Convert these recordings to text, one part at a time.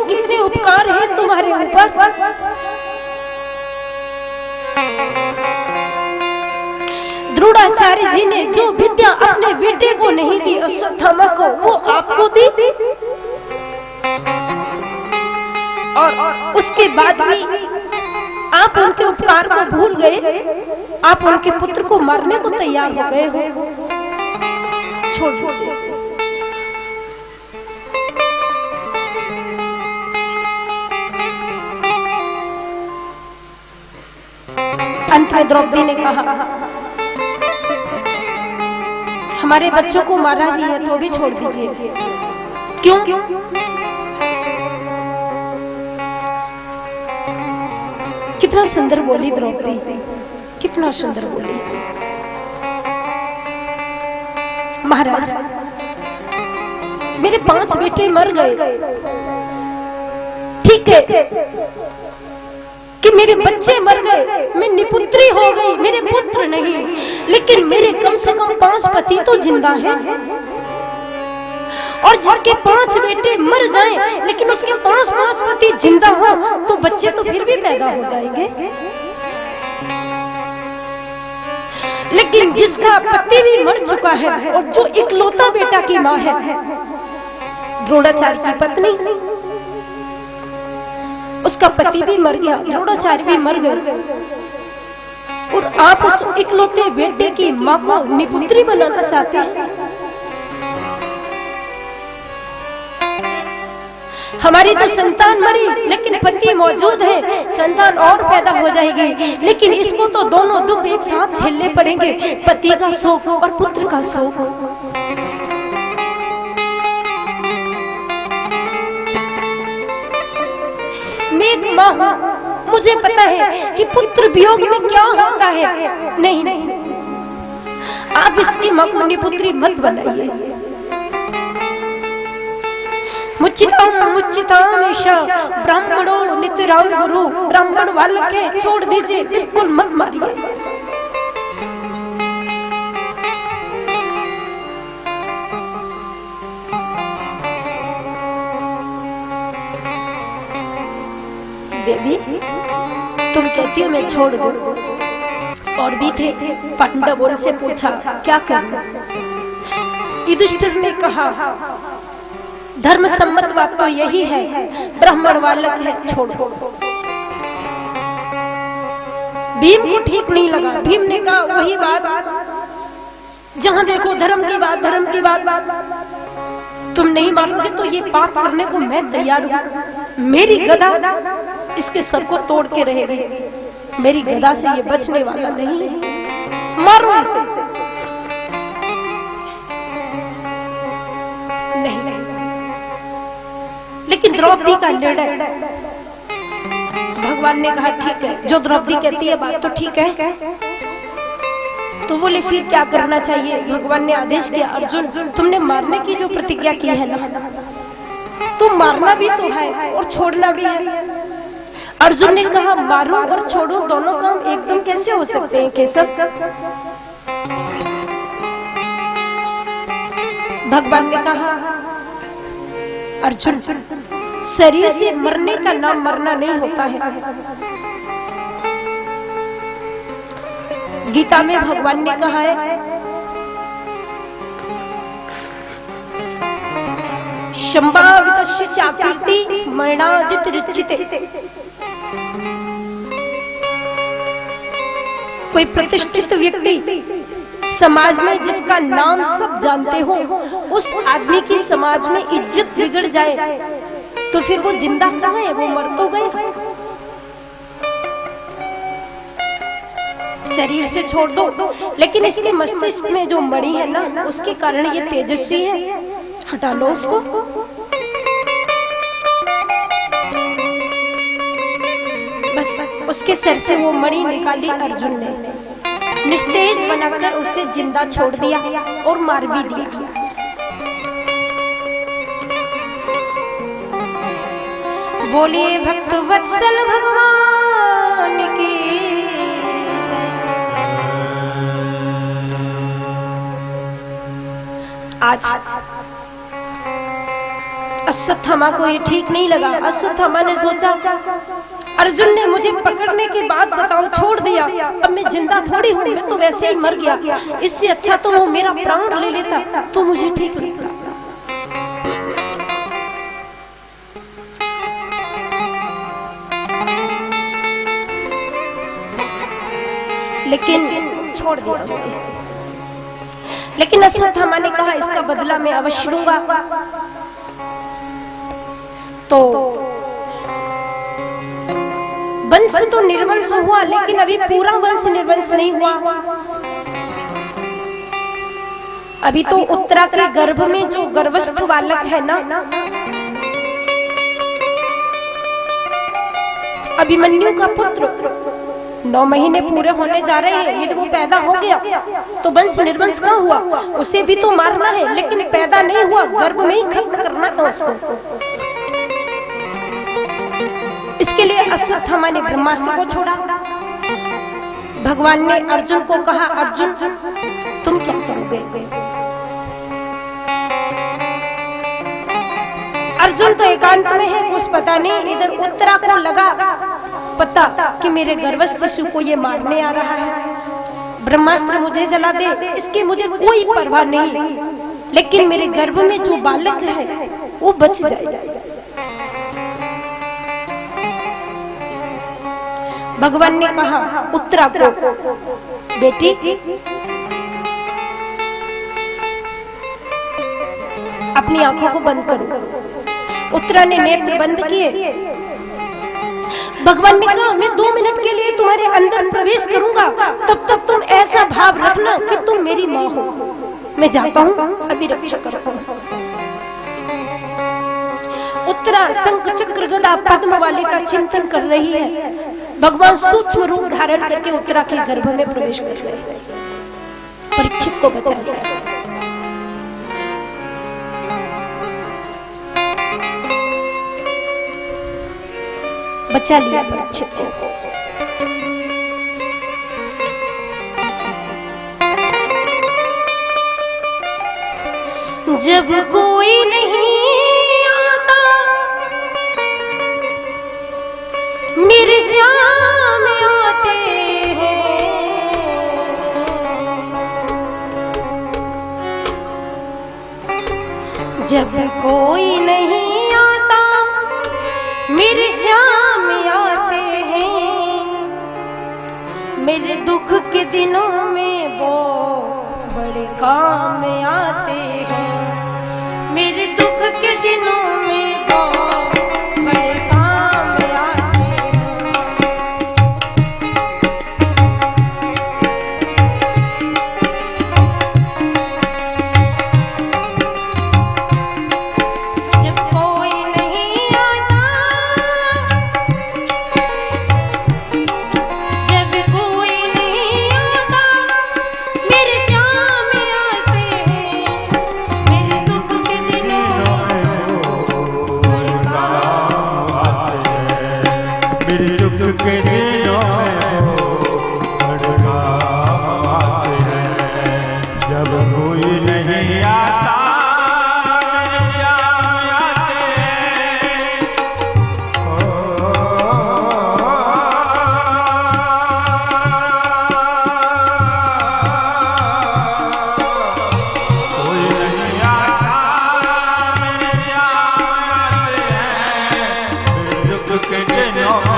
कितने उपकार हैं तुम्हारे ऊपर। द्रोणाचार्य जी ने जो विद्या अपने बेटे को नहीं दी अश्वत्थामा को, वो आपको दी, और उसके बाद भी आप उनके उपकार को भूल गए, आप उनके पुत्र को मारने को तैयार हो गए हो। छोड़ दीजिए। अंत में द्रौपदी ने कहा, हमारे बच्चों को मारा ही है तो भी छोड़ दीजिए। क्यों? कितना सुंदर बोली द्रौपदी, कितना सुंदर बोली। महाराज, मेरे 5 बेटे मर गए, ठीक है कि मेरे बच्चे मर गए, मैं निपुत्री हो गई, मेरे पुत्र नहीं, लेकिन मेरे कम से कम 5 पति तो जिंदा हैं। और जिसके 5 बेटे मर जाएं, लेकिन उसके 5 पति जिंदा हो, तो बच्चे तो फिर भी पैदा हो जाएंगे। लेकिन जिसका पति भी मर चुका है और जो इकलौता बेटा की मां है, द्रोणाचार्य की पत्नी, उसका पति भी मर गया, द्रोणाचार्य भी मर गए, और आप उस इकलौते बेटे की मां को निपुत्री बनाना चाहते हैं। हमारी तो संतान मरी, लेकिन पति मौजूद है, संतान और पैदा हो जाएगी, लेकिन इसको तो दोनों दुख एक साथ झेलने पड़ेंगे, पति का शोक और पुत्र का शोक। मैं एक मां हूं, मुझे पता है कि पुत्र वियोग में क्या होता है। नहीं, आप इसकी मां को निपुत्री मत बनाइए। मुच्चितामीशा ब्राह्मणो नितराम गुरु, ब्राह्मण बालक है, छोड़ दीजिए, बिल्कुल मत मारिए। देवी, तुम कहती हो मैं छोड़ दूं। और भी थे पांडव, उनसे पूछा क्या करना। युधिष्ठिर ने कहा, धर्म सम्मत बात तो यही है, ब्राह्मण बालक है, छोड़ दो। भीम को ठीक नहीं लगा। भीम ने कहा वही बात, जहां देखो धर्म की बात, धर्म की बात। तुम नहीं मानोगे तो ये पाप करने को मैं तैयार हूं। मेरी गदा इसके सर को तोड़ के रहेगी, मेरी गदा से ये बचने वाला नहीं है, मारो इसे। नहीं, लेकिन द्रौपदी का निर्णय, भगवान ने कहा ठीक है, जो द्रौपदी कहती है बात तो ठीक है। तो बोले फिर क्या करना चाहिए? भगवान ने आदेश दिया, अर्जुन तुमने मारने की जो प्रतिज्ञा की है ना, तुम मारना भी तो है और छोड़ना भी है। अर्जुन ने कहा मारो और छोड़ो दोनों काम एकदम कैसे हो सकते हैं केशव? भगवान ने कहा अर्जुन, शरीर से मरने का नाम मरना नहीं होता है। गीता में भगवान ने कहा है, शंभावितस्य चाकीर्ति मरणादित रुचिते। कोई प्रतिष्ठित व्यक्ति समाज में जिसका नाम सब जानते हो, उस आदमी की समाज में इज्जत बिगड़ जाए तो फिर वो जिंदा कहाँ है? वो मर तो गए। शरीर से छोड़ दो, लेकिन इसके मस्तिष्क में जो मणि है ना, उसके कारण ये तेजस्वी है, हटा लो उसको। बस उसके सर से वो मणि निकाली अर्जुन ने, निस्तेज बनाकर उसे जिंदा छोड़ दिया और मार भी दिया। बोलिए भक्त वत्सल भगवान की। आज अश्वत्थामा को ये ठीक नहीं लगा। अश्वत्थामा ने सोचा, अर्जुन ने मुझे पकड़ने के बाद बताओ छोड़ दिया, अब मैं जिंदा थोड़ी हूँ, मैं तो वैसे ही मर गया, इससे अच्छा तो वो मेरा प्राण ले लेता तो मुझे ठीक लगता। लेकिन छोड़ दिया उसे। लेकिन अश्वत्थामा ने कहा इसका बदला मैं अवश्य लूंगा। तो वंश तो निर्वंश हुआ, लेकिन अभी पूरा वंश निर्वंश नहीं हुआ। अभी तो उत्तरा के गर्भ में जो गर्भस्थ बालक है ना, अभिमन्यु का पुत्र 9 महीने पूरे होने जा रहे हैं, यदि वो पैदा हो गया तो वंश निर्वंश ना हुआ, उसे भी तो मारना है, लेकिन पैदा नहीं हुआ, गर्भ में ही खत्म करना है उसको। इसके लिए अश्वत्थामा ने ब्रह्मास्त्र को छोड़ा। भगवान ने अर्जुन को कहा, अर्जुन तुम क्या करोगे? अर्जुन तो एकांत में है, कुछ पता नहीं। इधर उत्तरा को लगा पता कि मेरे गर्भस्थ शिशु को ये मारने आ रहा है, ब्रह्मास्त्र मुझे जला दे, इसकी मुझे कोई परवाह नहीं, लेकिन मेरे गर्भ में जो बालक है वो बच जाए। भगवान ने कहा उत्तरा को, बेटी अपनी आंखों को बंद करो। उत्तरा ने नेत्र बंद किए। भगवान ने कहा मैं 2 मिनट के लिए तुम्हारे अंदर प्रवेश करूंगा, तब तक तुम ऐसा भाव रखना कि तुम मेरी माँ हो। मैं जाता हूँ, अभी रक्षा करता हूँ। उत्तरा शंख चक्र गदा पद्म वाले का चिंतन कर रही है। भगवान सूक्ष्म रूप धारण करके उत्तरा के गर्भ में प्रवेश कर रहे हैं। परीक्षित को बचा लिया। बचा लिया परीक्षित को। जब कोई नहीं आता मेरे सामने आते हैं, जब कोई नहीं आता मेरे सामने आते हैं, मेरे दुख के दिनों में वो बड़े काम आते हैं, मेरे दुख के दिनों में वो बड़े काम आते हैं। जब कोई नहीं आता, जब कोई नहीं आता मेरे सामने आते हैं, मेरे दुख के दिनों में बड़े काम आते हैं, मेरे दुख के दिनों में बड़े काम आते हैं। जब कोई नहीं आता मेरे सामने आते हैं। कोई नहीं आता मेरे सामने आते हैं। मेरे दुख के दिनों में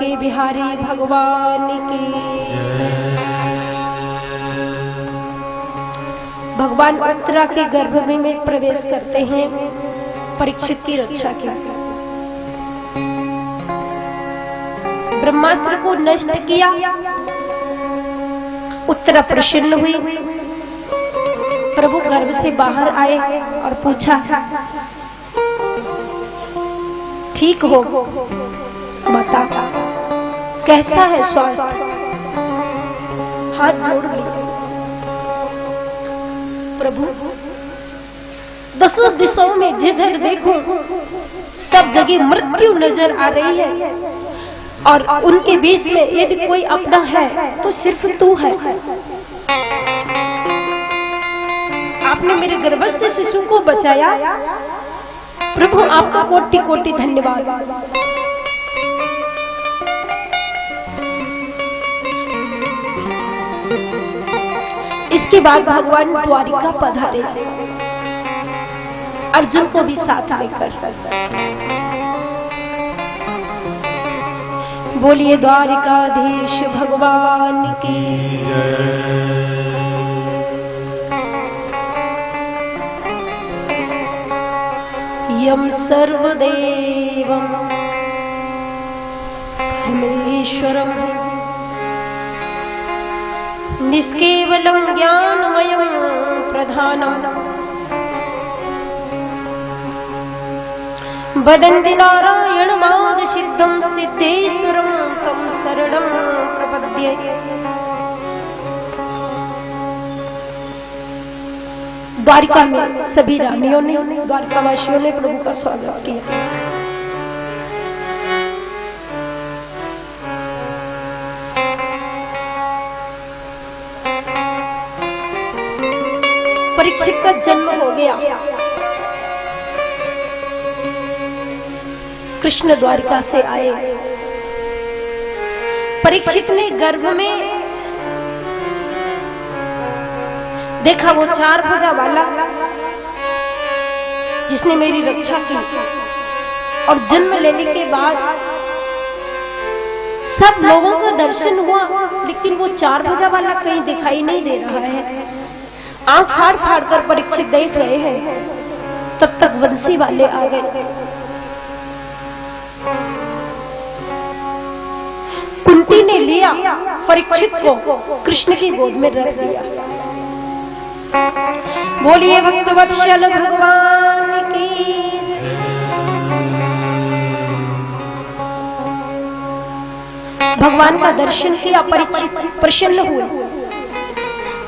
के बिहारी भगवान की। भगवान उत्तरा के गर्भ में प्रवेश करते हैं परीक्षित की रक्षा के लिए। ब्रह्मास्त्र को नष्ट किया, उत्तरा प्रसन्न हुई। प्रभु गर्भ से बाहर आए और पूछा, ठीक हो माता, कैसा है स्वास्थ्य? हाथ जोड़ लिए। प्रभु, दसों दिशाओं में जिधर देखूं सब जगह मृत्यु नजर आ रही है, और उनके बीच में यदि कोई अपना है तो सिर्फ तू है। आपने मेरे गर्भस्थ शिशु को बचाया। प्रभु, आपका कोटि कोटि धन्यवाद। इसके बाद भगवान द्वारिका पधारे, अर्जुन को भी साथ लेकर। बोलिए द्वारिकाधीश भगवान की। यम सर्वदेवं परमेश्वरं निष्केवलं ज्ञानमयं प्रधानम् वदन्ति नारायणमादिसिद्धं सिद्धेश्वरं तं शरणं प्रपद्ये। द्वारिका में सभी रानियों ने, द्वारिकावासियों ने प्रभु का स्वागत किया। परीक्षित का जन्म हो गया। कृष्ण द्वारिका से आए। परीक्षित ने गर्भ में देखा वो 4 भुजा वाला जिसने मेरी रक्षा की, और जन्म लेने के बाद सब लोगों का दर्शन हुआ, लेकिन वो 4 भुजा वाला कहीं दिखाई नहीं दे रहा है। आंख फाड़ फाड़ कर परीक्षित देख रहे हैं। तब तक वंशी वाले आ गए। कुंती ने लिया परीक्षित को, कृष्ण की गोद में रख दिया। बोलिए भक्तवत्सल भगवान की। भगवान का दर्शन किया, परीक्षित प्रसन्न हुए।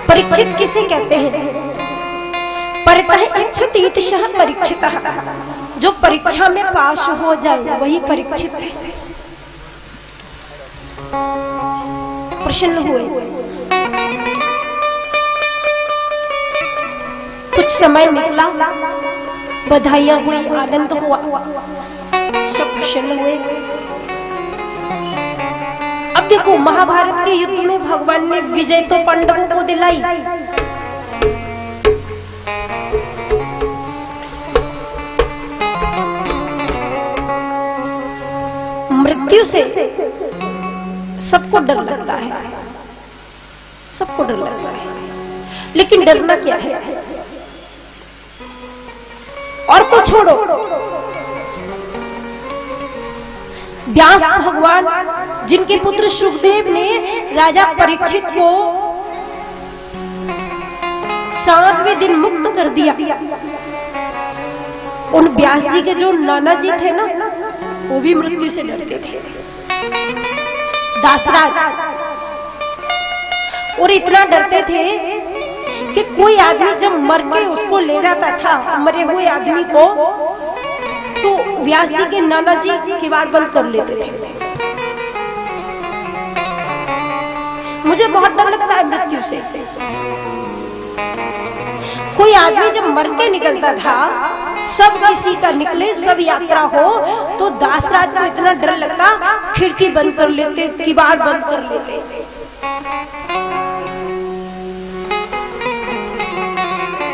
परीक्षित किसे कहते हैं? परितः इच्छति युतिशः परीक्षितः। जो परीक्षा में पास हो जाए वही परीक्षित है। प्रसन्न हुए। कुछ समय निकला, बधाइयां हुई, आनंद हुआ, सब प्रसन्न हुए। अब देखो, महाभारत के युद्ध में भगवान ने विजय तो पांडवों को दिलाई, मृत्यु से सबको डर लगता है, सबको डर लगता है। लेकिन डरना क्या है? और तो छोड़ो, व्यास भगवान जिनके पुत्र सुखदेव ने राजा परीक्षित को 7वें दिन मुक्त कर दिया। उन व्यास जी के जो नाना जी थे ना, वो भी मृत्यु से डरते थे। दासराज और इतना डरते थे कि कोई आदमी जब मर के उसको ले जाता था, मरे हुए आदमी को, तो व्यास जी के नाना जी किवाड़ बंद कर लेते थे। मुझे बहुत डर लगता है मृत्यु से। कोई आदमी जब मर के निकलता था, सब किसी का निकले, सब यात्रा हो, तो दासराज को इतना डर लगता, खिड़की बंद कर लेते, किवाड़ बंद कर लेते।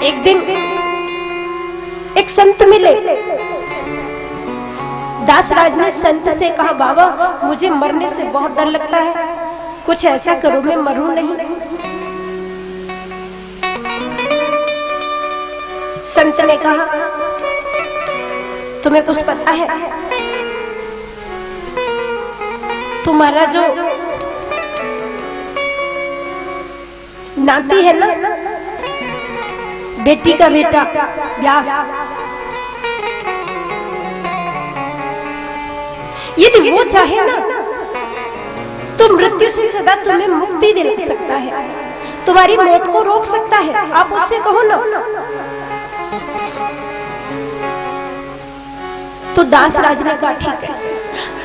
एक दिन एक संत मिले, दासराज ने संत से कहा, बाबा मुझे मरने से बहुत डर लगता है, कुछ ऐसा करो मैं मरूं नहीं। संत ने कहा, तुम्हें कुछ पता है? तुम्हारा जो नाती है ना, बेटी का बेटा व्यास, यदि वो चाहे ना तो मृत्यु से सदा तुम्हें मुक्ति दिला सकता है, तुम्हारी मौत को रोक सकता है। आप उससे कहो ना। तो दासराज ने कहा ठीक है।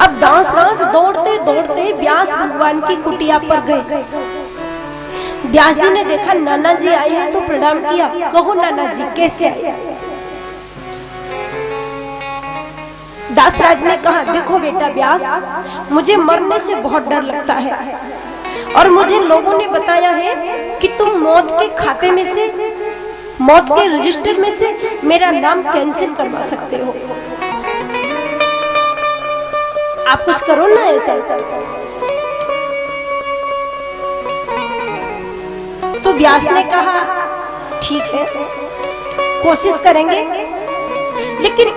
अब दासराज दौड़ते दौड़ते व्यास भगवान की कुटिया पर गए। व्यास जी ने देखा नाना जी आए हैं तो प्रणाम किया। कहो नाना जी कैसे आए? दासराज ने कहा, देखो बेटा व्यास, मुझे मरने से बहुत डर लगता है और मुझे लोगों ने बताया है कि तुम मौत के खाते में से, मौत के रजिस्टर में से मेरा नाम कैंसिल करवा सकते हो। आप कुछ करो ना ऐसा। तो व्यास ने कहा ठीक है, कोशिश करेंगे, लेकिन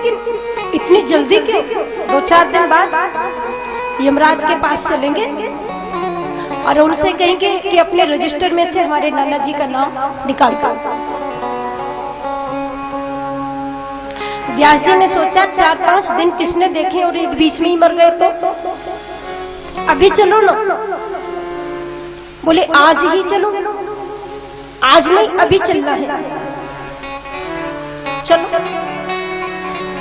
इतनी जल्दी क्यों? 2-4 दिन बाद यमराज के पास चलेंगे और उनसे कहेंगे कि अपने रजिस्टर में से हमारे नाना जी का नाम निकाल दो। व्यास जी ने सोचा 4-5 दिन किसने देखे और एक बीच में ही मर गए तो अभी चलो ना। बोले आज ही चलो। आज नहीं, अभी चलना है, चलो।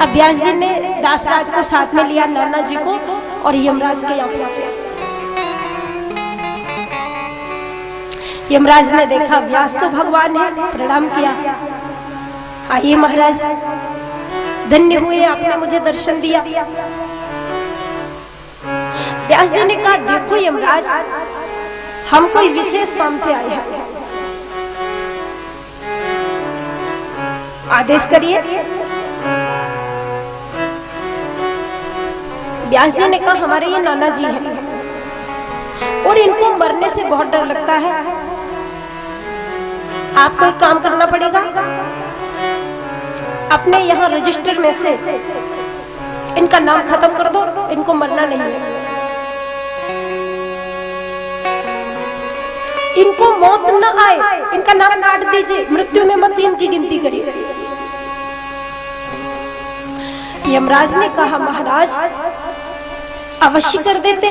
अब व्यास जी ने दासराज को साथ में लिया, नाना जी को, और यमराज के यहाँ पहुंचे। यमराज ने देखा व्यास तो भगवान है, प्रणाम किया। आइए महाराज, धन्य हुए आपने मुझे दर्शन दिया। व्यास जी ने कहा, देखो यमराज, हम कोई विशेष काम से आए हैं, आदेश करिए। व्यास जी ने कहा, हमारे ये नाना जी हैं और इनको मरने से बहुत डर लगता है, आपको एक काम करना पड़ेगा। अपने यहाँ रजिस्टर में से इनका नाम खत्म कर दो, इनको मरना नहीं है। इनको मौत न आए, इनका नाम काट दीजिए, मृत्यु में मत इनकी गिनती करिए। यमराज ने कहा, महाराज अवश्य कर देते,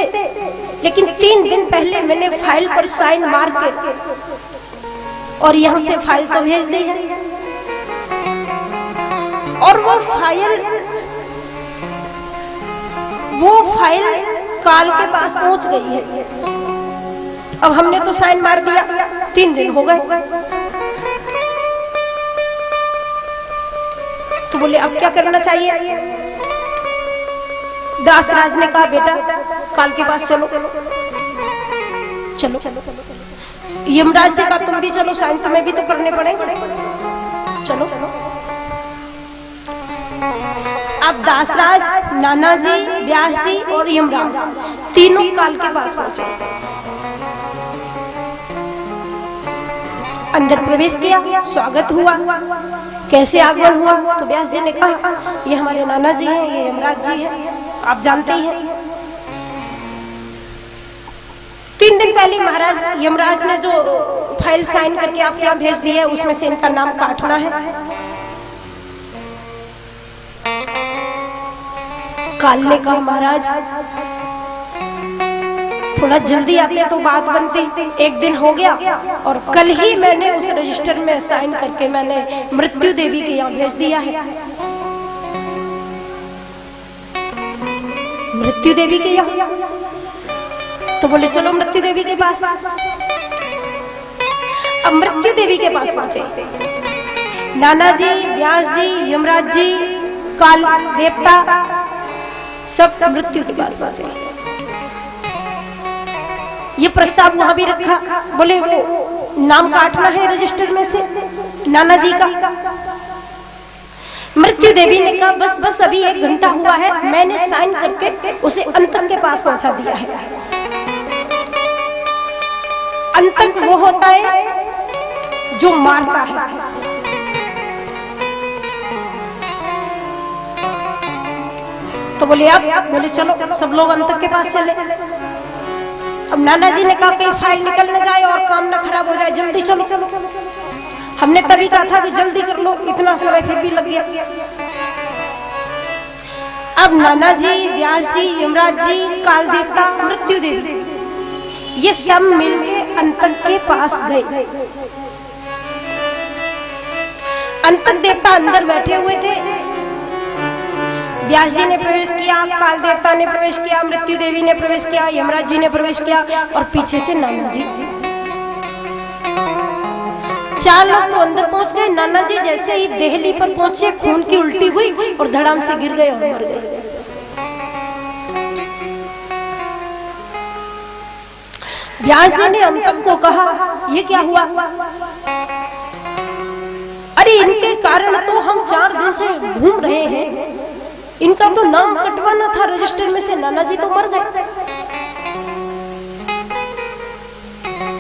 लेकिन 3 दिन पहले मैंने फाइल पर साइन मार के और यहां से फाइल तो भेज दी है, और वो फाइल काल के पास पहुंच गई है। अब हमने तो साइन मार दिया, 3 दिन हो गए। तो बोले अब क्या करना चाहिए? दासराज ने कहा, बेटा काल के पास चलो। चलो। यमराज से कहा, तुम भी चलो, साइन तुम्हें भी तो करने पड़ेंगे, चलो। अब दासराज, नाना जी, व्यास जी और यमराज तीनों काल के पास पहुंचे। अंदर प्रवेश किया, स्वागत हुआ, कैसे आगमन हुआ? तो व्यास जी ने कहा, ये हमारे नाना जी हैं, ये यमराज जी हैं, आप जानते ही हैं। 3 दिन पहले महाराज यमराज ने जो फाइल साइन करके आपके यहाँ भेज दी है, उसमें से इनका नाम काटना है। काल ने कहा, महाराज थोड़ा जल्दी आते तो बात बनती, 1 दिन हो गया और कल ही मैंने उस रजिस्टर में साइन करके मैंने मृत्यु देवी के यहाँ भेज दिया है। मृत्यु देवी के यहाँ? तो बोले चलो मृत्यु देवी के पास। अब मृत्यु देवी के पास पहुंचे। नाना जी, व्यास जी, यमराज जी, काल देवता सब मृत्यु के पास पहुंचे। ये प्रस्ताव वहां भी रखा, बोले वो नाम काटना है रजिस्टर में से नाना जी का। मृत्यु देवी ने कहा बस बस अभी 1 घंटा हुआ है, मैंने साइन करके उसे अंतक के पास पहुंचा दिया है। अंतक वो होता है जो मारता है। तो बोले आप, बोले चलो सब लोग अंतक के पास चले। अब नाना जी ने कहा कहीं फाइल निकल न जाए और काम न खराब हो जाए, जल्दी चलो। हमने तभी कहा था कि जल्दी कर लो, इतना समय फिर भी लग गया। अब नाना जी, व्यास जी, यमराज जी, काल देवता, मृत्यु देवी, ये सब मिलके अंतक के पास गए। अंतक देवता अंदर बैठे हुए थे। व्यास जी ने प्रवेश किया, काल देवता ने प्रवेश किया, मृत्यु देवी ने प्रवेश किया, यमराज जी ने प्रवेश किया और पीछे से नाना जी। 4 लोग तो अंदर पहुंच गए। नाना जी जैसे ही देहली पर पहुंचे, खून की उल्टी हुई और धड़ाम से गिर गए और मर गए। व्यास जी ने अंतक को कहा ये क्या हुआ? अरे इनके कारण तो हम 4 दिन से घूम रहे हैं, इनका तो नाम कटवाना था रजिस्टर में से, नाना जी तो मर गए।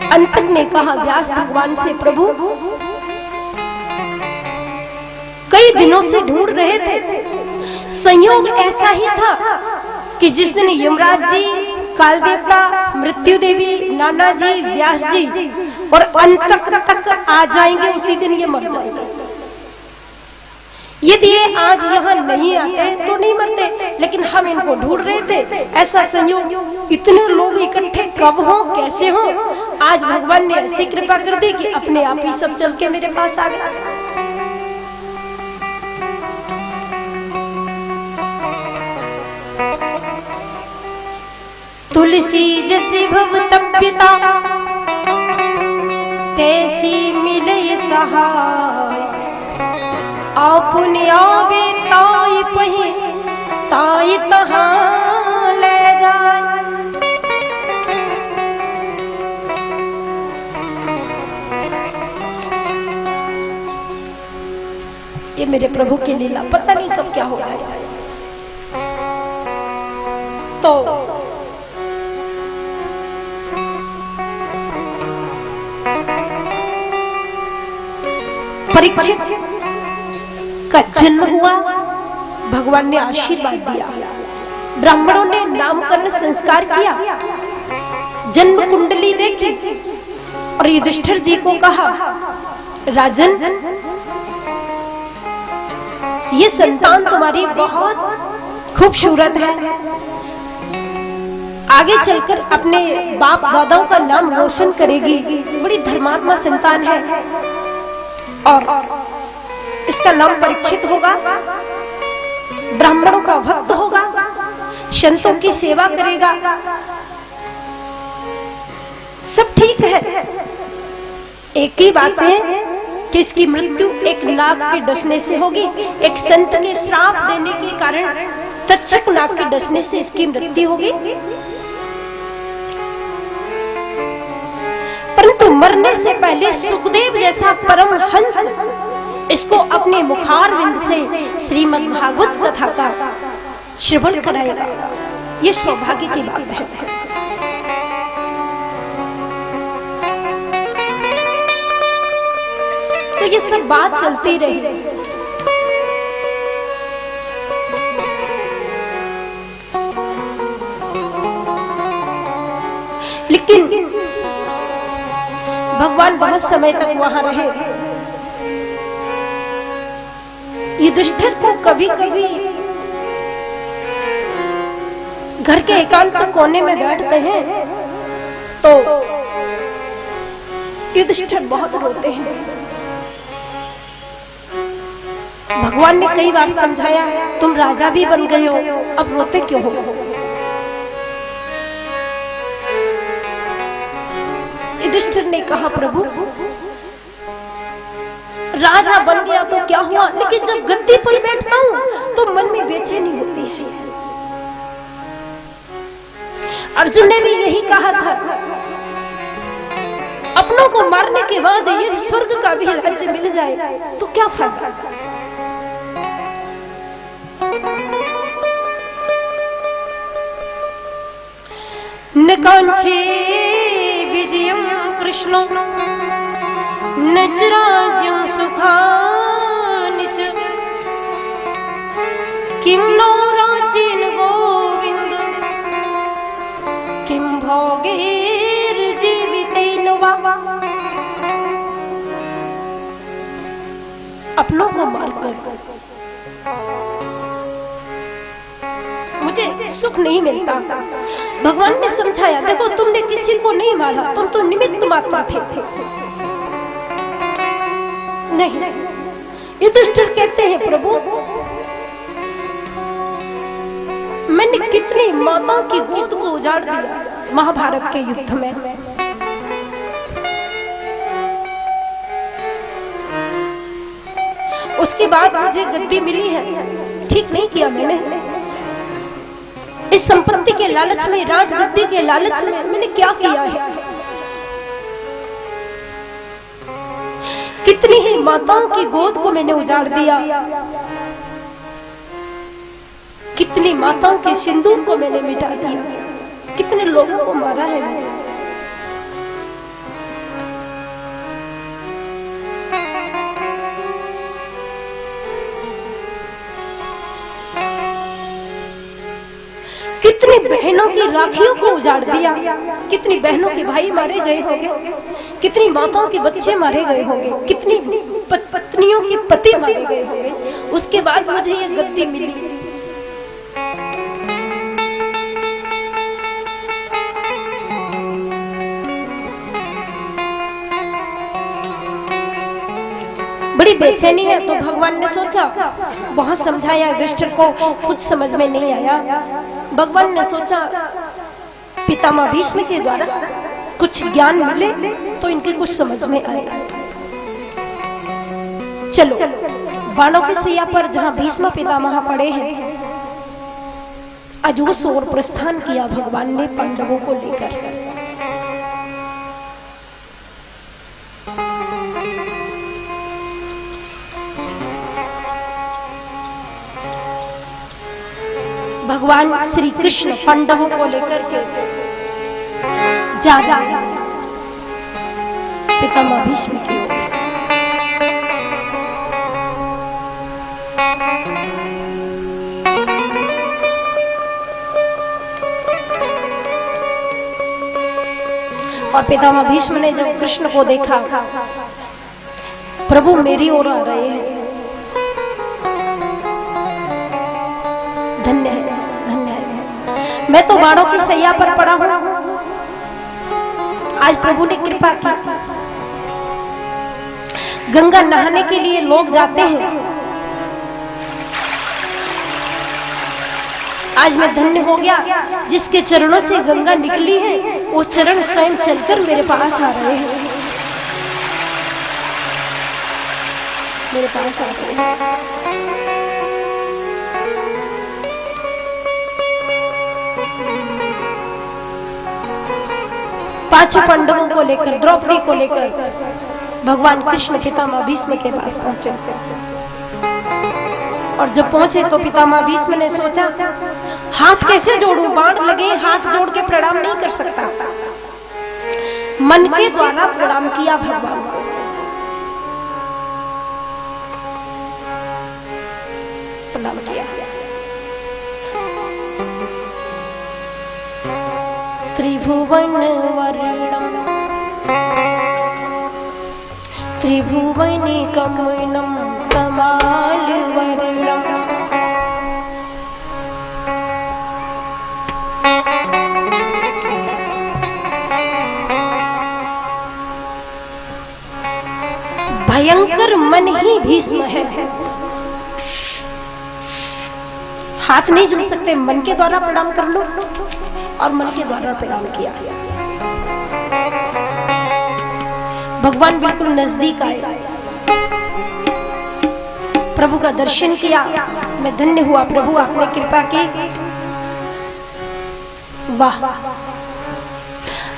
अंतक ने कहा व्यास भगवान से, प्रभु कई दिनों से ढूंढ रहे थे, संयोग ऐसा ही था कि जिस दिन यमराज जी, काल देवता, मृत्यु देवी, नाना जी, व्यास जी और अंतक तक आ जाएंगे, उसी दिन ये मर जाएंगे। यदि ये आज यहाँ नहीं आते तो नहीं मरते, लेकिन हम इनको ढूंढ रहे थे। ऐसा संयोग, इतने लोग इकट्ठे कब हो, कैसे हो? आज भगवान ने ऐसी कृपा कर दी कि अपने आप ही सब चल के मेरे पास आ गया। तुलसी जैसी भव तप्यता, तैसी मिले सहाय, आपने आवे ताई पही, ताई तहां ले जाए। ये मेरे प्रभु की लीला, पता नहीं कब क्या हो रहा है। तो परीक्षित का जन्म हुआ, भगवान ने आशीर्वाद दिया, ब्राह्मणों ने नामकरण संस्कार किया, जन्म कुंडली देखी और युधिष्ठिर जी को कहा राजन, ये संतान तुम्हारी बहुत खूबसूरत है, आगे चलकर अपने बाप दादाओं का नाम रोशन करेगी, बड़ी धर्मात्मा संतान है और इसका नाम परीक्षित होगा, ब्राह्मणों का भक्त होगा, संतों की सेवा करेगा, सब ठीक है। एक ही बात है कि इसकी मृत्यु एक नाग के डसने से होगी, एक संत के श्राप देने के कारण तक्षक नाग के डसने से इसकी मृत्यु होगी। परंतु मरने से पहले सुखदेव जैसा परम हंस इसको अपने मुखारविंद से श्रीमद् भागवत कथा का श्रवण कराएगा, ये सौभाग्य की बात है। तो ये सब बात चलती रही। लेकिन भगवान बहुत समय तक वहां रहे। युधिष्ठिर को कभी कभी घर के एकांत कोने में बैठते हैं तो युधिष्ठिर बहुत रोते हैं। भगवान ने कई बार समझाया, तुम राजा भी बन गए हो, अब रोते क्यों हो? युधिष्ठिर ने कहा प्रभु, राजा बन गया तो क्या हुआ, लेकिन जब गद्दी पर बैठता हूं तो मन में बेचैनी होती है। अर्जुन ने भी यही कहा था, अपनों को मारने के बाद यदि स्वर्ग का भी राज्य मिल जाए तो क्या फायदा। निकांक्षे विजयं कृष्ण न च राज्यं सुखानि च किं नो राज्येन गोविन्द किं भोगैर्जीवितेन वा। अपनों को मारकर मुझे सुख नहीं मिलता। भगवान ने समझाया, देखो तुमने किसी को नहीं मारा, तुम तो निमित्त मात्र थे। नहीं, युधिष्ठिर कहते हैं, प्रभु मैंने कितनी माताओं की गोद को उजाड़ दिया महाभारत के युद्ध में। उसके बाद मुझे गद्दी मिली है, ठीक नहीं किया मैंने। इस संपत्ति के लालच में, राजगद्दी के लालच में मैंने क्या किया है। कितनी ही माताओं की गोद को मैंने उजाड़ दिया, कितनी माताओं के सिंदूर को मैंने मिटा दिया, कितने लोगों को मारा है मैंने। कितनी बहनों की राखियों को उजाड़ दिया, कितनी बहनों के भाई मारे गए होंगे, कितनी माताओं के बच्चे मारे गए होंगे, कितनी पत्नियों के पति मारे गए होंगे। उसके बाद मुझे ये गद्दी मिली। बड़ी बेचैनी है। तो भगवान ने सोचा, बहुत समझाया युधिष्ठिर को, कुछ समझ में नहीं आया। भगवान ने सोचा पितामह भीष्म के द्वारा कुछ ज्ञान मिले तो इनकी कुछ समझ में आए। चलो बाणों की सैया पर जहां भीष्म पितामह पड़े हैं, आज उस ओर प्रस्थान किया भगवान ने पांडवों को लेकर। भगवान श्री कृष्ण पांडवों को लेकर के जा रहे पितामह भीष्म की ओर। और पितामह भीष्म ने जब कृष्ण को देखा, प्रभु मेरी ओर आ रहे हैं, धन्य है, धन्य है, मैं तो बाणों की सैया पर पड़ा हूं, आज प्रभु ने कृपा की। गंगा नहाने के लिए लोग जाते हैं, आज मैं धन्य हो गया। जिसके चरणों से गंगा निकली है, वो चरण स्वयं चलकर मेरे पास आ रहे हैं, मेरे पास आ रहे हैं। पांचों पांडवों को लेकर, द्रौपदी को लेकर भगवान कृष्ण पितामह भीष्म के पास पहुंचे। और जब पहुंचे तो पितामह भीष्म ने सोचा, हाथ कैसे जोड़ूं, बाण लगे, हाथ जोड़ के प्रणाम नहीं कर सकता। मन के द्वारा प्रणाम किया भगवान को। प्रणाम किया। त्रिभुवन वर्णम त्रिभुवने कमलम कमाल वर्णम भयंकर मन ही भीष्म है। हाथ नहीं जोड़ सकते, मन के द्वारा प्रणाम कर लो। और मन के द्वारा प्रणाम किया। भगवान बिल्कुल नजदीक आए, प्रभु का दर्शन किया। मैं धन्य हुआ, प्रभु आपने कृपा की। वाह,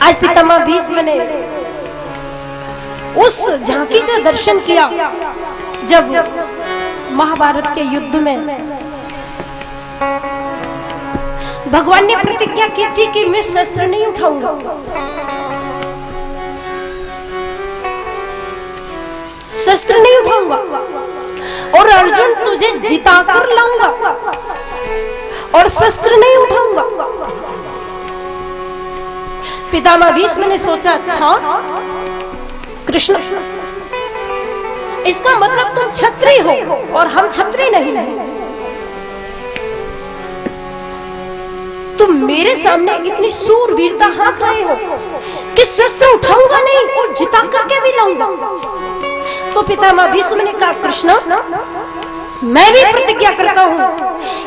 आज पितामह भीष्म ने उस झांकी का दर्शन किया जब महाभारत के युद्ध में भगवान ने प्रतिज्ञा की थी कि मैं शस्त्र नहीं उठाऊंगा, शस्त्र नहीं उठाऊंगा और अर्जुन तुझे जिताकर लाऊंगा और शस्त्र नहीं उठाऊंगा। पितामह भीष्म ने सोचा, अच्छा कृष्ण, इसका मतलब तुम क्षत्रिय हो और हम क्षत्रिय नहीं है। तुम मेरे सामने इतनी सूरवीरता हाँक रहे हो कि शस्त्र उठाऊंगा नहीं और जिता करके भी लाऊंगा। तो पितामह भीष्म ने कहा, कृष्ण मैं भी प्रतिज्ञा करता हूं,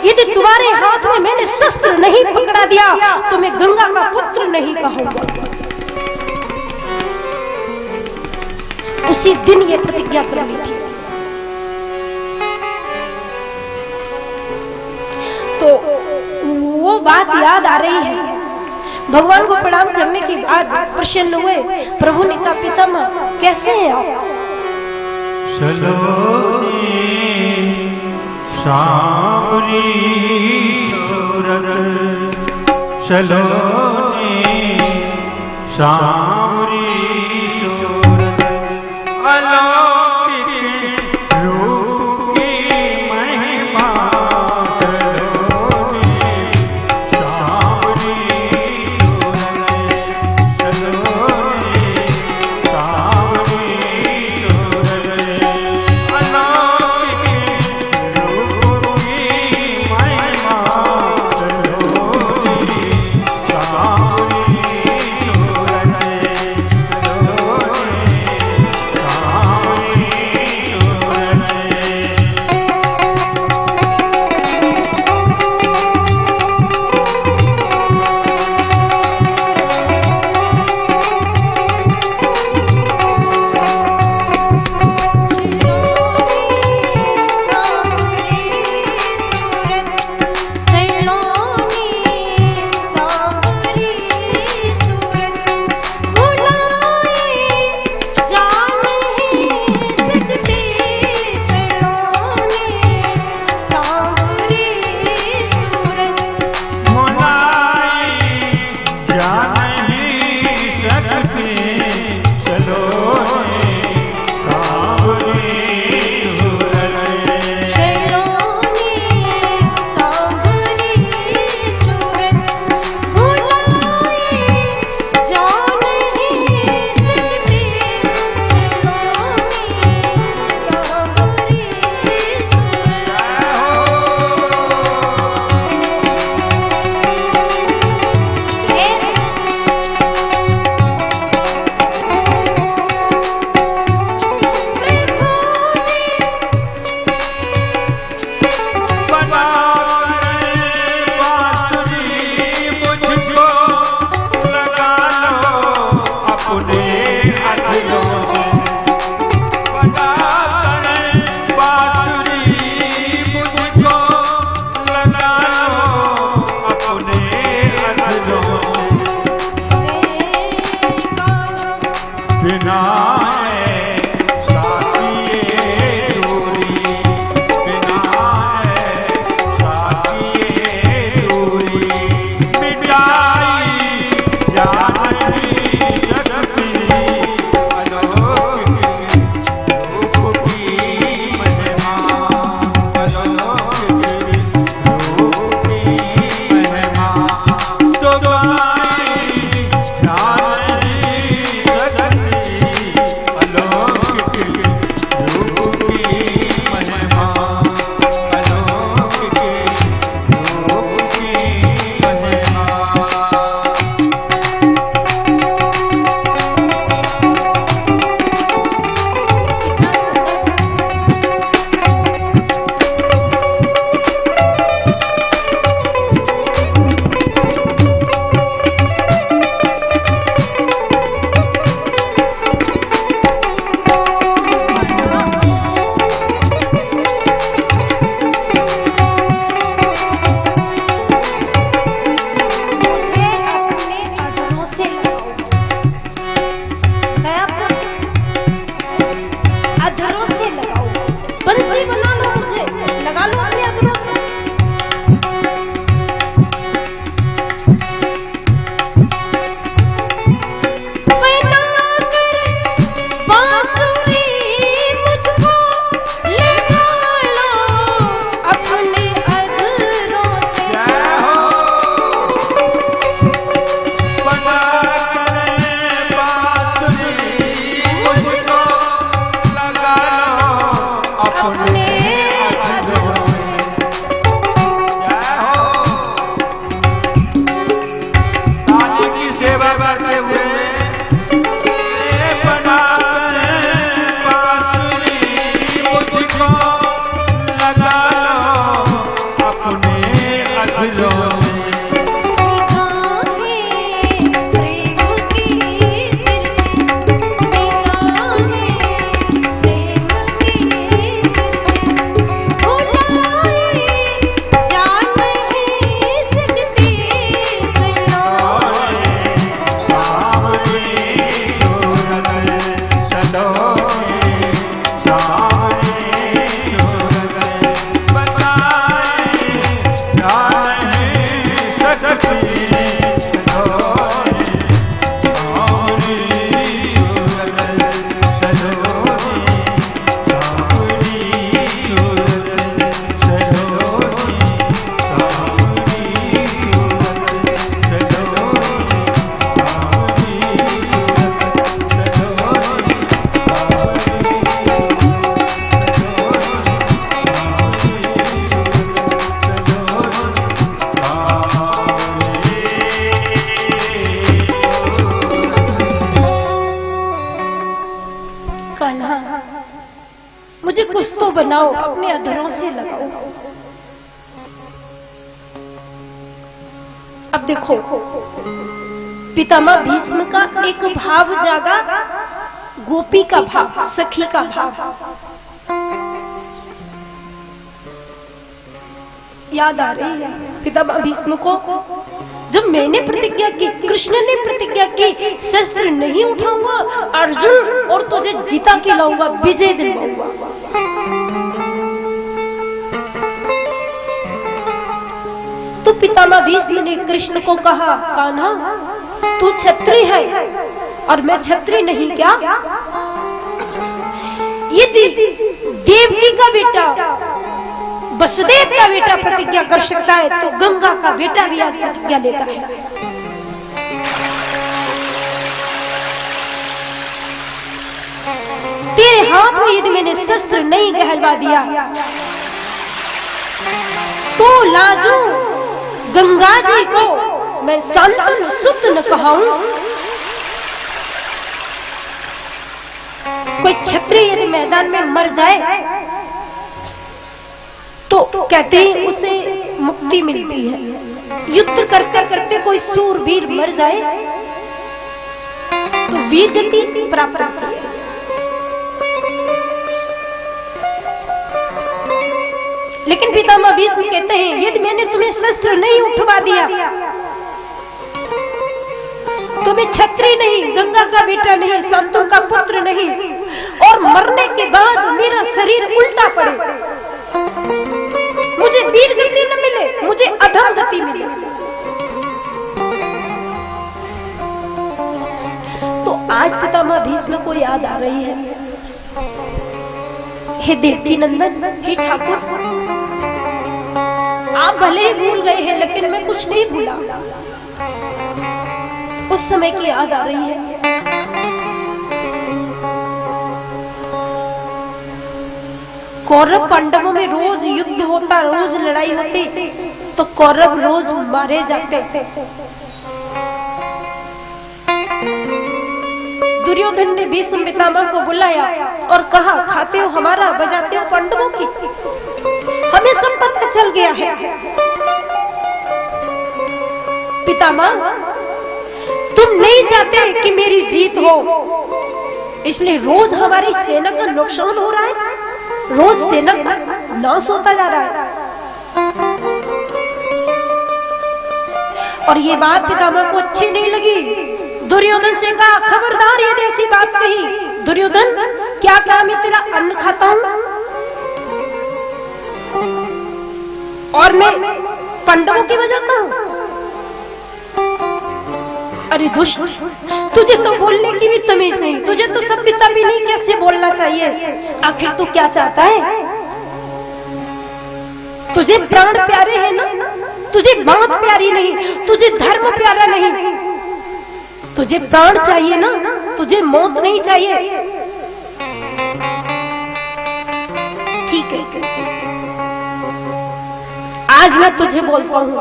यदि तुम्हारे हाथ में मैंने शस्त्र नहीं पकड़ा दिया तो मैं गंगा का पुत्र नहीं कहूंगा। उसी दिन ये प्रतिज्ञा कर ली थी। तो वो बात याद आ रही है। भगवान को प्रणाम करने के बाद प्रसन्न हुए। प्रभु ने कहा, पितामह कैसे हैं आप? सलोनी सावरी सूरत, सलोनी सावरी सूरत, अलौकिक रूप की महिमा, सलोनी सावरी सूरत, सलोनी सावरी कान्हा, मुझे कुछ तो बनाओ, अपने अधरों से लगाओ। अब देखो, पितामह भीष्म का एक भाव जागा, गोपी का भाव, सखी का भाव याद आ रही है पितामह भीष्म को। जब मैंने प्रतिज्ञा की, कृष्ण ने प्रतिज्ञा की, शस्त्र नहीं उठाऊंगा अर्जुन, और तुझे जीता के लाऊंगा, विजय दिलवाऊंगा। तो पितामह भीष्म ने कृष्ण को कहा, कान्हा तू क्षत्रिय है और मैं क्षत्रिय नहीं क्या? यदि देवकी का बेटा, वसुदेव का बेटा प्रतिज्ञा कर सकता है, तो गंगा का बेटा भी आज प्रतिज्ञा लेता है। तेरे हाथ में यदि मैंने शस्त्र नहीं गहलवा दिया, तो लाजू गंगा जी को मैं संतन सुत न कहूं। कोई क्षत्रिय यदि मैदान में मर जाए तो कहते हैं उसे मुक्ति मिलती है। युद्ध करते करते कोई सूरवीर मर जाए तो वीर गति प्राप्त होती है। लेकिन पितामह भीष्म कहते हैं, यदि मैंने तुम्हें शस्त्र नहीं उठवा दिया तो मैं क्षत्रिय नहीं, गंगा का बेटा नहीं, संतों का पुत्र नहीं, और मरने के बाद मेरा शरीर उल्टा पड़े, मुझे वीर गति न मिले, मुझे अधम गति मिले। तो आज पितामह भीष्म को याद आ रही है, हे देवकी नंदन, हे ठाकुर, आप भले ही भूल गए हैं लेकिन मैं कुछ नहीं भूला। उस समय की याद आ रही है। कौरव पांडवों में रोज युद्ध होता, रोज लड़ाई होती, तो कौरव रोज मारे जाते। दुर्योधन ने भीष्म पितामह को बुलाया और कहा, खाते हो हमारा, बजाते हो पांडवों की, हमें सब पता चल गया है। पितामह, तुम नहीं चाहते कि मेरी जीत हो, इसलिए रोज हमारी सेना का नुकसान हो रहा है, रोज सेना का नाश होता जा रहा है। और ये बात पितामह को अच्छी नहीं लगी। दुर्योधन से कहा, खबरदार यदि ऐसी बात कही। दुर्योधन, क्या मैं तेरा अन्न खाता हूं और मैं पांडवों की बजाता हूं? अरे दुष्ट, तुझे तो बोलने की भी तमीज नहीं, तुझे तो सभ्यता भी नहीं, कैसे बोलना चाहिए? आखिर तू क्या चाहता है? तुझे प्राण प्यारे हैं ना, तुझे बात प्यारी नहीं, तुझे धर्म प्यारा नहीं, तुझे प्राण चाहिए ना, तुझे मौत नहीं चाहिए। ठीक है, आज मैं तुझे बोलता हूं,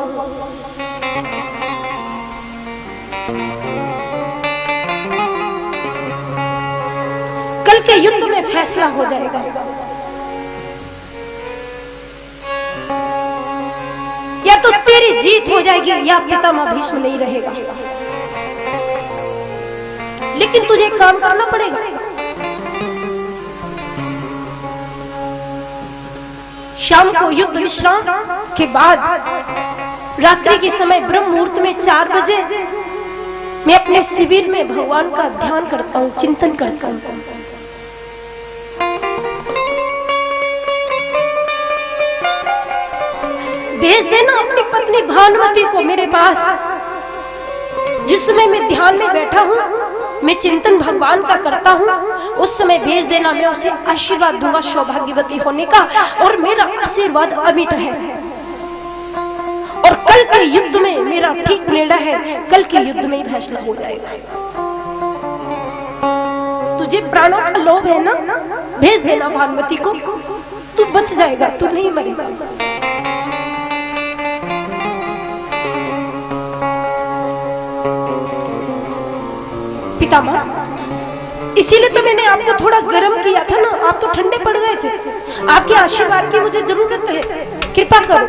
कल के युद्ध में फैसला हो जाएगा। या तो तेरी जीत हो जाएगी या पितामह भीष्म नहीं रहेगा। लेकिन तुझे एक काम करना पड़ेगा। शाम को युद्ध विश्राम के बाद रात्रि के समय ब्रह्म मुहूर्त में 4 बजे मैं अपने शिविर में भगवान का ध्यान करता हूं, चिंतन करता हूं। भेज देना अपनी पत्नी भानुमति को मेरे पास। जिस समय मैं ध्यान में बैठा हूं, मैं चिंतन भगवान का करता हूं, उस समय भेज देना, मैं उसे आशीर्वाद दूंगा सौभाग्यवती होने का, और मेरा आशीर्वाद अमिट है। और कल के युद्ध में मेरा ठीक निर्णय है, कल के युद्ध में ही फैसला हो जाएगा। तुझे प्राणों का लोभ है ना, भेज देना भानुमति को, तू बच जाएगा, तू नहीं मरेगा। पितामह, इसीलिए तो मैंने आपको थोड़ा गर्म किया था ना, आप तो ठंडे पड़ गए थे। आपके आशीर्वाद की मुझे जरूरत है, कृपा करो।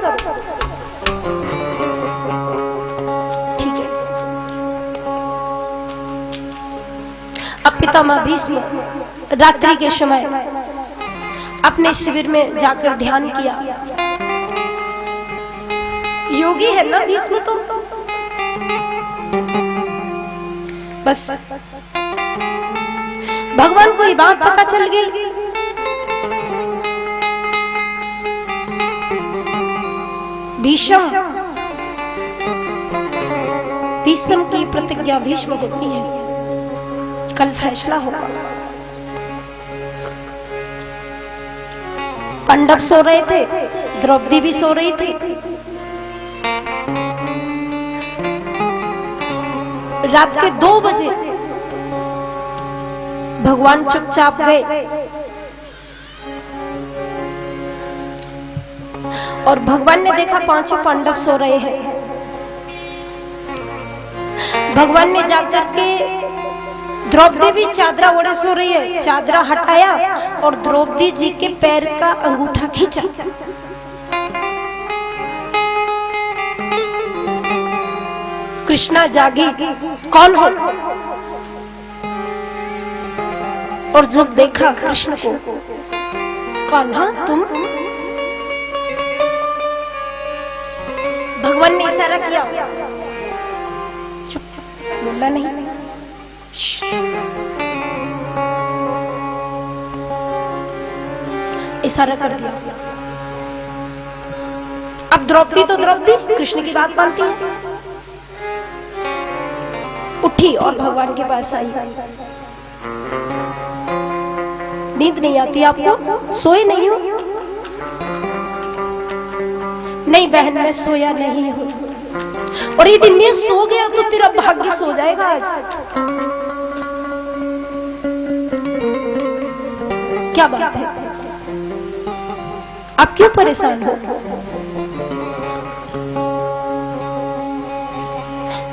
ठीक है। अब पितामह भीष्म रात्रि के समय अपने शिविर में जाकर ध्यान किया। योगी है ना भीष्म, तो बस भगवान को ये बात पता चल गई। भीष्म की प्रतिज्ञा भीष्म होती है, कल फैसला होगा। पांडव सो रहे थे, द्रौपदी भी सो रही थी। रात के 2 बजे भगवान चुपचाप गए और भगवान ने देखा 5 पांडव सो रहे हैं। भगवान ने जाकर के, द्रौपदी भी चादरा ओढ़े सो रही है, चादरा हटाया और द्रौपदी जी के पैर का अंगूठा खींचा। कृष्णा जागी, कौन हो? और जब देखा कृष्ण को, कौन? हाँ तुम? भगवान ने इशारा किया, चुप, बोला नहीं। इशारा कर दिया। अब द्रौपदी तो द्रौपदी कृष्ण की बात मानती है, उठी और भगवान के पास आई। नींद नहीं आती आपको? सोए नहीं हो? नहीं बहन, मैं सोया नहीं हूं। और यदि मैं सो गया तो तेरा भाग्य सो जाएगा आज। क्या बात है, आप क्यों परेशान हो?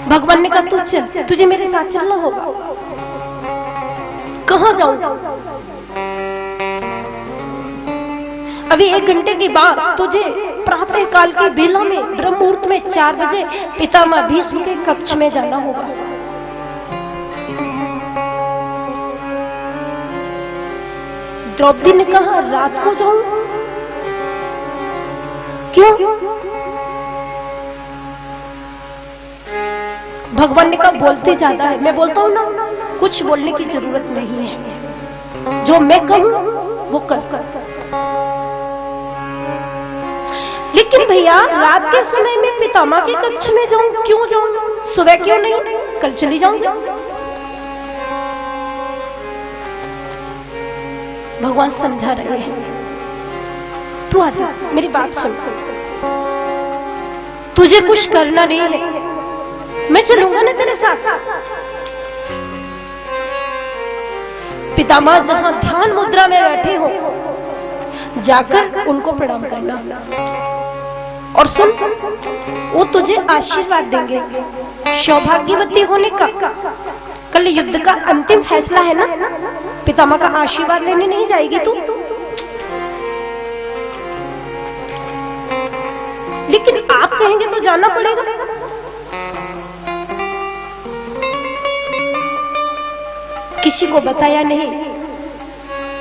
भगवान ने कहा तू चल, तुझे मेरे साथ चलना होगा। कहां जाऊं? अभी 1 घंटे के बाद तुझे प्रातः काल की बेला में ब्रह्म मुहूर्त में 4 बजे पितामह भीष्म के कक्ष में जाना होगा। द्रौपदी ने कहा रात को जाऊं? क्यों? भगवान ने कहा बोलते ज्यादा है। मैं बोलता हूं ना, कुछ बोलने की जरूरत नहीं है, जो मैं कहूं वो कर। लेकिन भैया रात के समय में पितामह के कक्ष में जाऊं? क्यों जाऊं? सुबह क्यों नहीं? कल चली जाऊंगी। भगवान समझा रहे हैं, तू आजा, मेरी बात सुन। तुझे कुछ करना नहीं है, मैं चलूंगा ना तेरे साथ। पितामह जहां ध्यान मुद्रा में बैठे हो, जाकर उनको प्रणाम करना और सुन, वो तुझे आशीर्वाद देंगे सौभाग्यवती होने का। कल युद्ध का अंतिम फैसला है ना, पितामह का आशीर्वाद लेने नहीं जाएगी तू? लेकिन आप कहेंगे तो जाना पड़ेगा। किसी को बताया नहीं।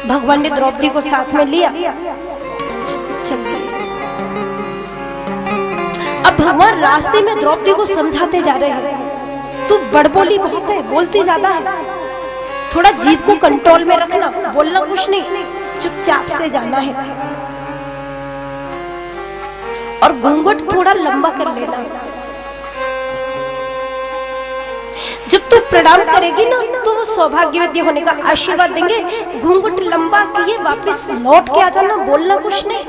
भगवान ने द्रौपदी को साथ में लिया, चल दिया। अब भगवान रास्ते में द्रौपदी को समझाते जा रहे हैं, तू बड़बोली बहुत है, बोलती ज्यादा है, थोड़ा जीभ को कंट्रोल में रखना, बोलना कुछ नहीं, चुपचाप से जाना है और घूंघट थोड़ा लंबा कर लेना। जब तू प्रणाम करेगी ना तो वो सौभाग्यवती होने का आशीर्वाद देंगे। घूंघट लंबा किए वापस लौट के आ जाना, बोलना कुछ नहीं।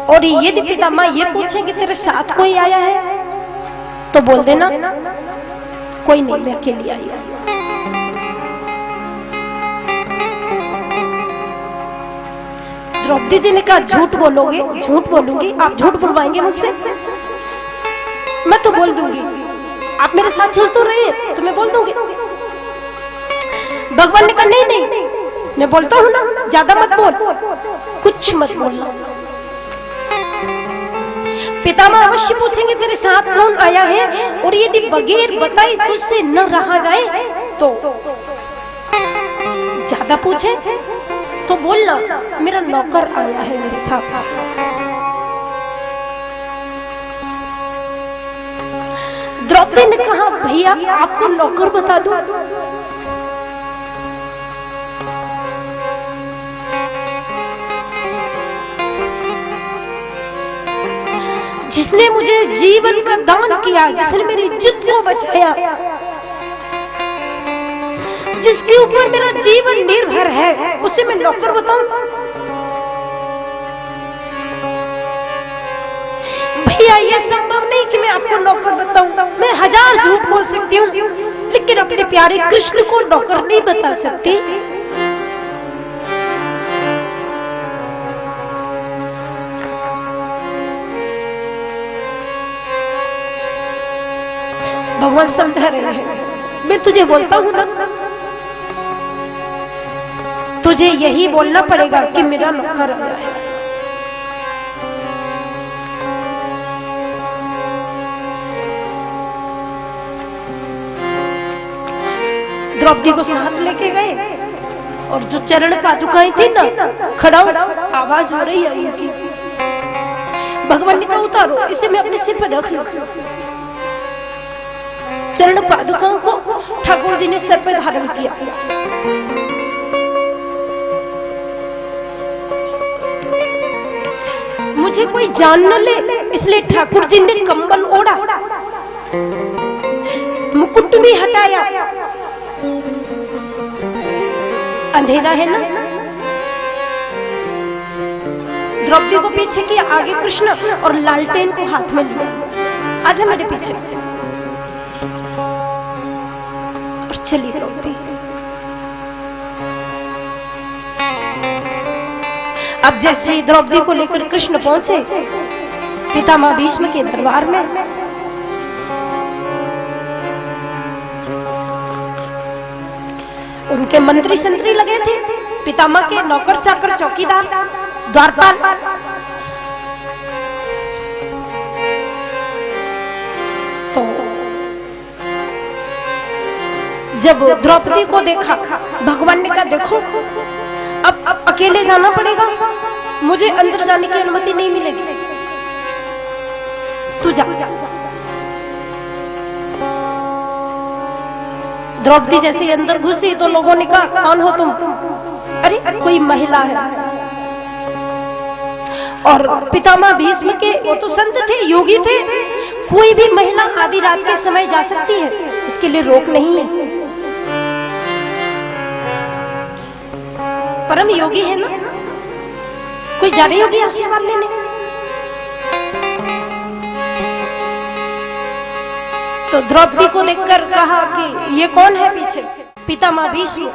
और यदि पितामह ये पूछे कि तेरे साथ कोई आया है तो बोल देना कोई नहीं, मैं अकेली आई हूं। द्रौपदी जी ने कहा झूठ बोलोगे? झूठ बोलूंगी? आप झूठ बुलवाएंगे मुझसे? मैं तो बोल दूंगी आप मेरे साथ चल तो रहे हैं तो मैं बोल दूंगी। भगवान ने कहा नहीं नहीं, मैं बोलता हूं ना, ज्यादा मत बोल, कुछ मत बोलना। पितामह अवश्य पूछेंगे तेरे साथ कौन आया है, और यदि बगैर बताए तुझसे न रहा जाए तो ज्यादा पूछे तो बोलना मेरा नौकर आया है मेरे साथ। द्रौपदी ने कहा भैया आपको नौकर बता दो। जिसने मुझे जीवन का दान किया, जिसने मेरी इज्जत को बचाया, जिसके ऊपर मेरा जीवन निर्भर है, उसे मैं नौकर बताऊं? भैया ये संभव नहीं कि मैं आपको नौकर बताऊं। मैं 1000 झूठ बोल सकती हूँ, लेकिन अपने प्यारे कृष्ण को नौकर नहीं बता सकती। भगवान समझा रहे हैं, मैं तुझे बोलता हूं ना, तुझे यही बोलना पड़ेगा कि मेरा नौकर आया है। द्रौपदी को साथ लेके गए और जो चरण पादुकाएं थी ना, खड़ा आवाज हो रही है उनकी। भगवान ने कहा उतारो इसे, मैं अपने सिर पर रख लूं। चरण पादुकाओं को ठाकुर जी ने सर पर धारण किया। मुझे कोई जान न ले, इसलिए ठाकुर जी ने कंबल ओढ़ा, मुकुट भी हटाया। अंधेरा है ना, द्रौपदी को पीछे किया, आगे कृष्ण, और लालटेन को हाथ में लिया। आजा मेरे पीछे। और चली द्रौपदी। अब जैसे ही द्रौपदी को लेकर कृष्ण पहुंचे पितामह भीष्म के दरबार में, उनके मंत्री संतरी लगे थे, पितामह के नौकर चाकर चौकीदार द्वारपाल। तो जब द्रौपदी को देखा, भगवान ने कहा देखो अब अकेले जाना पड़ेगा, मुझे अंदर जाने की अनुमति नहीं मिलेगी, तू जा। द्रौपदी जैसे अंदर घुसी तो लोगों ने कहा कौन हो तुम? अरे कोई महिला है। और पितामह भीष्म के वो तो संत थे, योगी थे, कोई भी महिला आधी रात के समय जा सकती है, उसके लिए रोक नहीं है। परम योगी है ना, कोई जा रही होगी आशीर्वाद लेने। तो द्रौपदी को देखकर कहा कि ये कौन है पीछे? पितामह भीष्म।